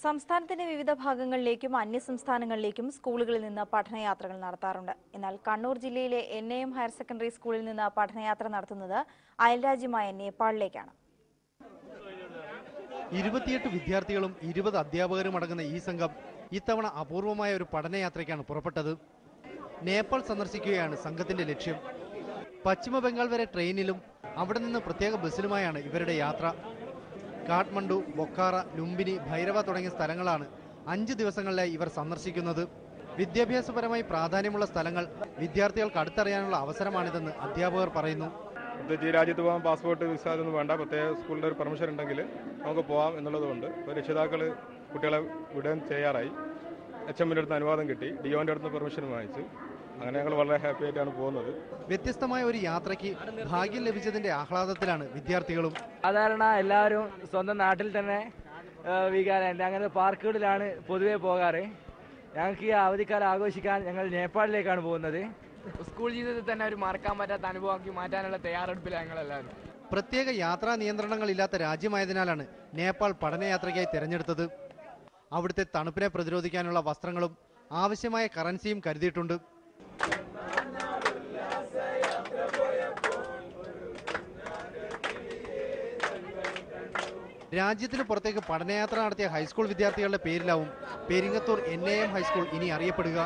സംസ്ഥാനത്തിന്റെ വിവിധ ഭാഗങ്ങളിലേക്കും അന്യസംസ്ഥാനങ്ങളിലേക്കും സ്കൂളുകളിൽ നിന്ന് പഠനയാത്രകൾ നടത്താറുണ്ട്. എന്നാൽ കണ്ണൂർ ജില്ലയിലെ NAM ഹയർ സെക്കൻഡറി സ്കൂളിൽ നിന്ന് പഠനയാത്ര നടത്തുന്നത് അയൽരാജ്യമായ നേപ്പാളിലേക്കാണ്. 28 വിദ്യാർത്ഥികളും 20 അധ്യാപകരും അടങ്ങുന്ന ഈ സംഘം ഇത്തവണ അപൂർവമായ ഒരു പഠനയാത്രയ്ക്കാണ് പുറപ്പെട്ടത്. നേപ്പാൾ സന്ദർശിക്കുകയാണ് സംഘത്തിന്റെ ലക്ഷ്യം. പശ്ചിമ ബംഗാൾ വരെ ട്രെയിനിലും അവിടെ നിന്ന് പ്രത്യേക ബസ്സിലുമായാണ് ഇവരുടെ യാത്ര. കാഠ്മണ്ഡു, ബൊക്കാറ, ലുംബിനി, ഭൈരവ തുടങ്ങിയ സ്ഥലങ്ങളാണ് 5 ദിവസങ്ങളിലായി ഇവർ സന്ദർശിക്കുന്നത്. വിദ്യാഭ്യാസപരമായി പ്രാധാന്യമുള്ള സ്ഥലങ്ങൾ വിദ്യാർത്ഥികൾക്ക് അടുത്തറിയാനുള്ള അവസരമാണിതെന്ന് അധ്യാപകർ പറയുന്നു. പ്രത്യേകിച്ച് ഈ രാജ്യത്ത് പോകാൻ പാസ്പോർട്ട് വിസ അതൊന്നും വേണ്ട, പ്രത്യേക സ്കൂളിൻ്റെ ഒരു പെർമിഷൻ ഉണ്ടെങ്കിൽ നമുക്ക് പോകാം എന്നുള്ളതുകൊണ്ട് രക്ഷിതാക്കൾ കുട്ടികളെ വിടാൻ തയ്യാറായി. HMന്റെ അടുത്ത് അനുവാദം കിട്ടി, DOന്റെ അടുത്ത് പെർമിഷൻ വാങ്ങിച്ചു. അങ്ങനെ ഞങ്ങൾ വളരെ ഹാപ്പി ആയിട്ടാണ് പോകുന്നത്. വ്യത്യസ്തമായ ഒരു യാത്രയ്ക്ക് ഭാഗ്യം ലഭിച്ചതിന്റെ ആഹ്ലാദത്തിലാണ് വിദ്യാർത്ഥികളും. സാധാരണ എല്ലാവരും സ്വന്തം നാട്ടിൽ തന്നെ വീഗാലാൻഡ് അങ്ങനെ പാർക്കുകളിലാണ് പൊതുവെ പോകാറ്. ഞങ്ങൾക്ക് ഈ അവധിക്കാലം ആഘോഷിക്കാൻ ഞങ്ങൾ നേപ്പാളിലേക്കാണ് പോകുന്നത്. സ്കൂൾ ജീവിതത്തിൽ തന്നെ ഒരു മറക്കാൻ പറ്റാത്ത അനുഭവമാക്കി മാറ്റാനുള്ള തയ്യാറെടുപ്പിലാണ് ഞങ്ങളെല്ലാവരും. പ്രത്യേക യാത്രാ നിയന്ത്രണങ്ങളില്ലാത്ത രാജ്യമായതിനാലാണ് നേപ്പാൾ പഠനയാത്രയ്ക്കായി തിരഞ്ഞെടുത്തത്. അവിടുത്തെ തണുപ്പിനെ പ്രതിരോധിക്കാനുള്ള വസ്ത്രങ്ങളും ആവശ്യമായ കറൻസിയും കരുതിയിട്ടുണ്ട്. രാജ്യത്തിന് പുറത്തേക്ക് പഠനയാത്ര നടത്തിയ ഹൈസ്കൂൾ വിദ്യാർത്ഥികളുടെ പേരിലാവും പെരിങ്ങത്തൂർ NAM ഹൈസ്കൂൾ ഇനി അറിയപ്പെടുക.